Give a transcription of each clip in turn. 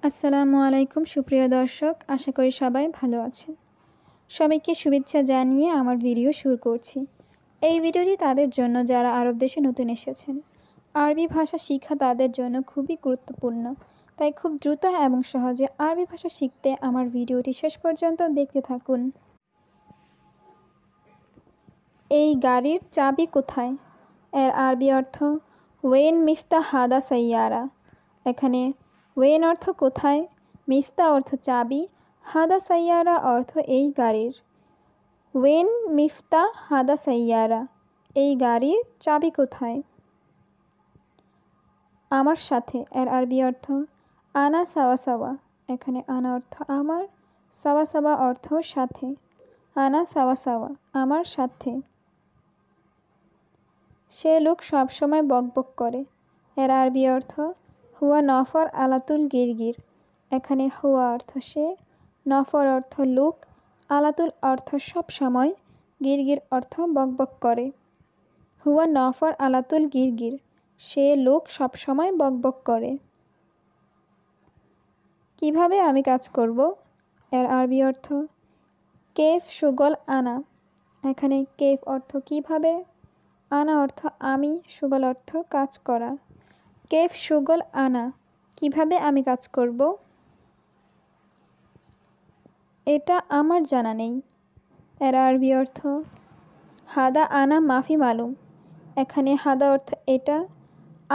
আসসালামু আলাইকুম সুপ্রিয় দর্শক, আশা করি সবাই ভালো আছেন। সবাইকে শুভেচ্ছা জানিয়ে আমার ভিডিও শুরু করছি। এই ভিডিওটি তাদের জন্য যারা আরব দেশে নতুন এসেছেন। আরবি ভাষা শিক্ষা তাদের জন্য খুবই গুরুত্বপূর্ণ, তাই খুব দ্রুত এবং সহজে আরবি ভাষা শিখতে আমার ভিডিওটি শেষ পর্যন্ত দেখতে থাকুন। এই গাড়ির চাবি কোথায়? এর আরবি অর্থ ওয়েন মিফতা হাদা সাইয়ারা। এখানে ওয়েন অর্থ কোথায়, মিফতা অর্থ চাবি, হাদা সাইয়ারা অর্থ এই গাড়ির। ওয়েন মিফতা হাদা সাইয়ারা, এই গাড়ির চাবি কোথায়? আমার সাথে, এর আরবি অর্থ আনা সাওয়া সাওয়া। এখানে আনা অর্থ আমার, সাওয়া সাওয়া অর্থ সাথে। আনা সাওয়া সাওয়া, আমার সাথে। সে লোক সবসময় বকবক করে। এর আরবি অর্থ হুয়া নফর আলাতুল গিরগির। এখানে হুয়া অর্থ সে, নফর অর্থ লোক, আলাতুল অর্থ সব সময়, গিরগির অর্থ বকবক করে। হুয়া নফর আলাতুল গিরগির, সে লোক সবসময় বকবক করে। কিভাবে আমি কাজ করব? এর আরবি অর্থ কেফ সুগল আনা। এখানে কেফ অর্থ কিভাবে, আনা অর্থ আমি, সুগল অর্থ কাজ করা। কেফ সুগল আনা, কিভাবে আমি কাজ করব? এটা আমার জানা নেই। এর আরবি অর্থ হাদা আনা মাফি মালুম। এখানে হাদা অর্থ এটা,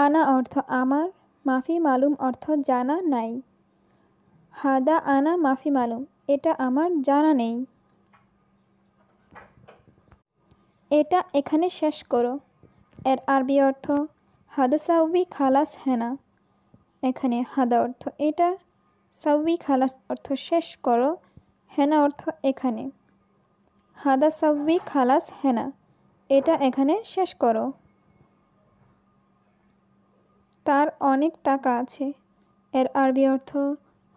আনা অর্থ আমার, মাফি মালুম অর্থ জানা নাই। হাদা আনা মাফি মালুম, এটা আমার জানা নেই। এটা এখানে শেষ করো। এর আরবি অর্থ হাদা সাউবি খালাস হেনা। এখানে হাদা অর্থ এটা, সাউবি খালাস অর্থ শেষ করো, হেনা অর্থ এখানে। হাদা সাউবি খালাস হেনা, এটা এখানে শেষ করো। তার অনেক টাকা আছে। এর আরবি অর্থ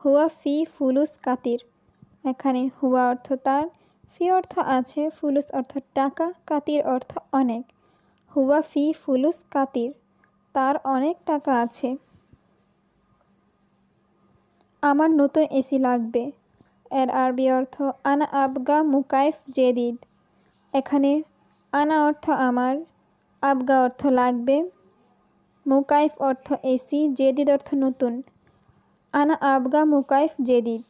হুয়া ফি ফুলুস কাতির। এখানে হুয়া অর্থ তার, ফি অর্থ আছে, ফুলুস অর্থ টাকা, কাতির অর্থ অনেক। হুয়া ফি ফুলুস কাতির, তার অনেক টাকা আছে। আমার নতুন এসি লাগবে। এর আরবি অর্থ আনা আবগা মুকাইফ জেদিদ। এখানে আনা অর্থ আমার, আবগা অর্থ লাগবে, মুকাইফ অর্থ এসি, জেদিদ অর্থ নতুন। আনা আবগা মুকাইফ জেদিদ,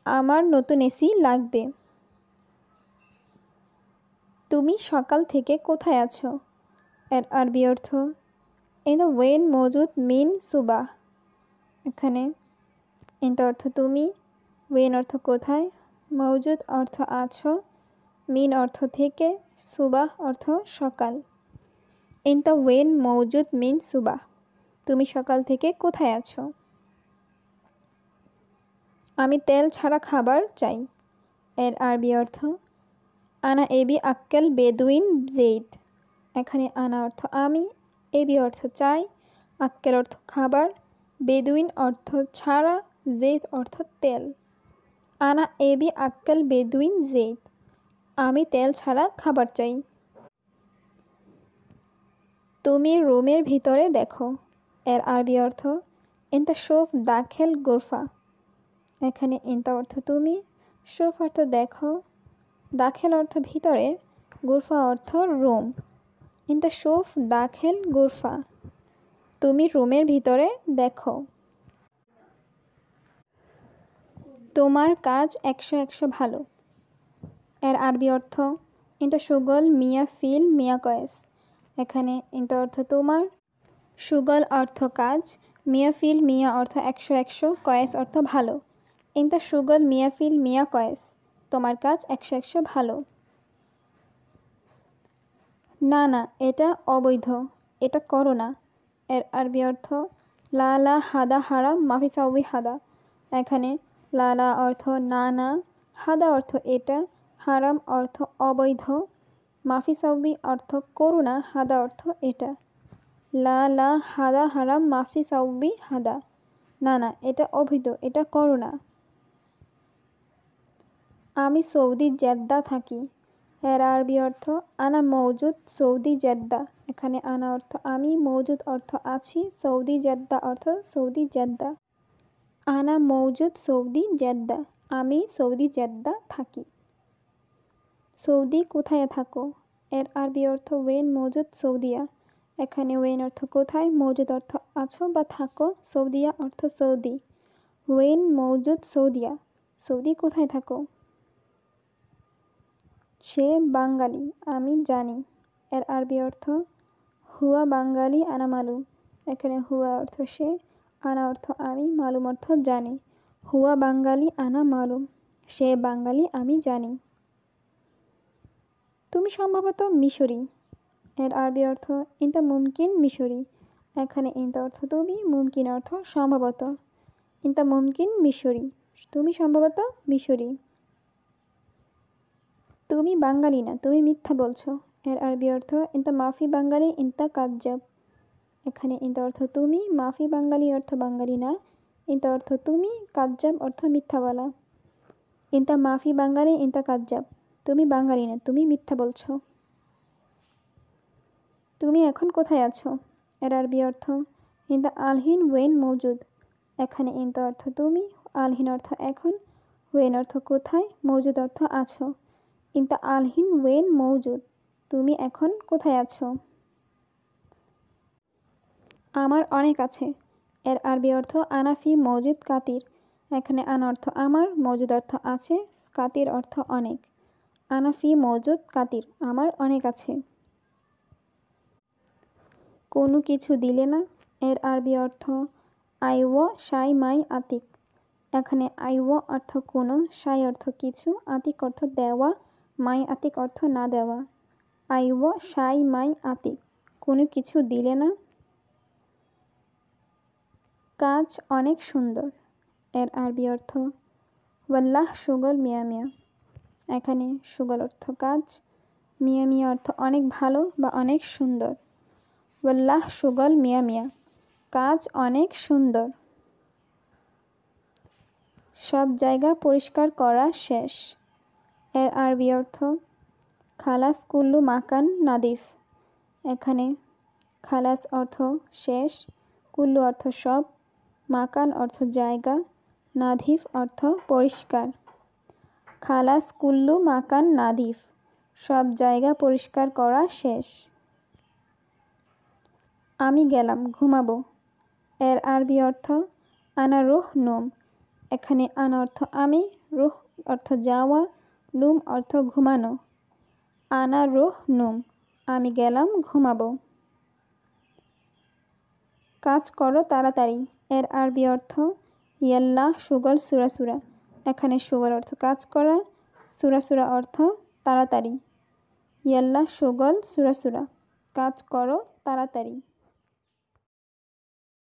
আমার নতুন এসি লাগবে। তুমি সকাল থেকে কোথায় আছো? এর আরবি অর্থ ইন্দা ওয়েন মজুদ মিন সুবাহ। এখানে ইন্দা অর্থ তুমি, ওয়েন অর্থ কোথায়, মজুদ অর্থ আছো, মিন অর্থ থেকে, সুবাহ অর্থ সকাল। ইন্দা ওয়েন মজুদ মিন সুবাহ, তুমি সকাল থেকে কোথায় আছো? আমি তেল ছাড়া খাবার চাই। এর আরবি অর্থ আনা এবি আক্কেল বেদুইন জেইদ। এখানে আনা অর্থ আমি, এবি অর্থ চাই, আক্কেল অর্থ খাবার, বেদুইন অর্থ ছাড়া, জেইদ অর্থ তেল। আনা এবি আক্কেল বেদুইন জেইদ, আমি তেল ছাড়া খাবার চাই। তুমি রুমের ভিতরে দেখো। এর আরবি অর্থ ইনতা শোফ দাখেল গোরফা। এখানে ইনতা অর্থ তুমি, শোফ অর্থ দেখো, দাখেল অর্থ ভিতরে, গোরফা অর্থ রুম। ইনতা শোফ দাখেল গোরফা, তুমি রুমের ভিতরে দেখো। তোমার কাজ 100 ভালো। এর আরবি অর্থ ইনতা সুগল মিয়া ফিল মিয়া কয়েস। এখানে ইনতা অর্থ তোমার, সুগল অর্থ কাজ, মিয়া ফিল মিয়া অর্থ 100, কয়েস অর্থ ভালো। ইনতা সুগল মিয়া ফিল মিয়া কয়েস, তোমার কাজ 100 ভালো। না না, এটা অবৈধ, এটা করো না। এর আরবি অর্থ লা লা হাদা হারাম মাফি সাউবি হাদা। এখানে লা লা অর্থ না না, হাদা অর্থ এটা, হারাম অর্থ অবৈধ, মাফি সাউবি অর্থ করো না, হাদা অর্থ এটা। লা লা হাদা হারাম মাফি সাউবি হাদা, না না এটা অবৈধ, এটা করো না। আমি সৌদি জেদ্দা থাকি। এর আরবি অর্থ আনা মৌজুদ সৌদি জেদ্দা। এখানে আনা অর্থ আমি, মৌজুদ অর্থ আছি, সৌদি জেদ্দা অর্থ সৌদি জেদ্দা। আনা মৌজুদ সৌদি জেদ্দা, আমি সৌদি জেদ্দা থাকি। সৌদি কোথায় থাকো? এর আরবি অর্থ ওয়েন মৌজুদ সৌদিয়া। এখানে ওয়েন অর্থ কোথায়, মৌজুদ অর্থ আছো বা থাকো, সৌদিয়া অর্থ সৌদি। ওয়েন মৌজুদ সৌদিয়া, সৌদি কোথায় থাকো? সে বাঙালি, আমি জানি। এর আরবি অর্থ হুয়া বাঙালি আনা মালুম। এখানে হুয়া অর্থ সে, আনা অর্থ আমি, মালুম অর্থ জানি। হুয়া বাঙালি আনা মালুম, সে বাঙালি আমি জানি। তুমি সম্ভবত মিশরি। এর আরবি অর্থ ইনতা মুমকিন মিশরি। এখানে ইনতা অর্থ তুমি, মুমকিন অর্থ সম্ভবত। ইনতা মুমকিন মিশরি, তুমি সম্ভবত মিশরি। তুমি বাঙালি না, তুমি মিথ্যা বলছো। এর আরবি অর্থ ইনতা মাফি বাঙালি ইনতা কাজ্জাব। এখানে ইনতা অর্থ তুমি, মাফি বাঙালি অর্থ বাঙালি না, ইনতা অর্থ তুমি, কাজ্জাব অর্থ মিথ্যা বলা। ইনতা মাফি বাঙালি ইনতা কাজ্জাব, তুমি বাঙালি না, তুমি মিথ্যা বলছো। তুমি এখন কোথায় আছো? এর আরবি অর্থ ইনতা আলহিন ওয়েন মৌজুদ। এখানে ইনতা অর্থ তুমি, আলহিন অর্থ এখন, ওয়েন অর্থ কোথায়, মৌজুদ অর্থ আছো। ইনতা আলহিন ওয়েন মৌজুদ, তুমি এখন কোথায় আছো? আমার অনেক আছে। এর আরবি অর্থ আনাফি মৌজুদ কাতির। এখানে আনা অর্থ আমার, মৌজুদ অর্থ আছে, কাতির অর্থ অনেক। আনাফি মৌজুদ কাতির, আমার অনেক আছে। কোনো কিছু দিলে না। এর আরবি অর্থ আইও শাই মাই আতিক। এখানে আইও অর্থ কোনো, শাই অর্থ কিছু, আতিক অর্থ দেওয়া, মাই আতিক অর্থ না দেওয়া। আইও শাই মাই আতিক, কোনো কিছু দিলে না। কাজ অনেক সুন্দর। এর আরবি অর্থ ওয়াল্লাহ শুগল মিয়া মিয়া। এখানে শুগল অর্থ কাজ, মিয়া মিয়া অর্থ অনেক ভালো বা অনেক সুন্দর। ওয়াল্লাহ শুগল মিয়া মিয়া, কাজ অনেক সুন্দর। সব জায়গা পরিষ্কার করা শেষ। এর আরবি অর্থ খালাস কুল্লু মাকান নাদিফ। এখানে খালাস অর্থ শেষ, কুল্লু অর্থ সব, মাকান অর্থ জায়গা, নাদিফ অর্থ পরিষ্কার। খালাস কুল্লু মাকান নাদিফ, সব জায়গা পরিষ্কার করা শেষ। আমি গেলাম ঘুমাবো। এর আরবি অর্থ আনা রুহ নুম। এখানে আনা অর্থ আমি, রুহ অর্থ যাওয়া, নুম অর্থ ঘুমানো। আনা রুহ নুম, আমি গেলাম ঘুমাবো। কাজ করো তাড়াতাড়ি। এর আরবি অর্থ ইয়াল্লা সুগল সুরাসুরা। এখানে সুগল অর্থ কাজ করা, সুরাসুরা অর্থ তাড়াতাড়ি। ইয়াল্লা সুগল সুরাসুরা, কাজ করো তাড়াতাড়ি।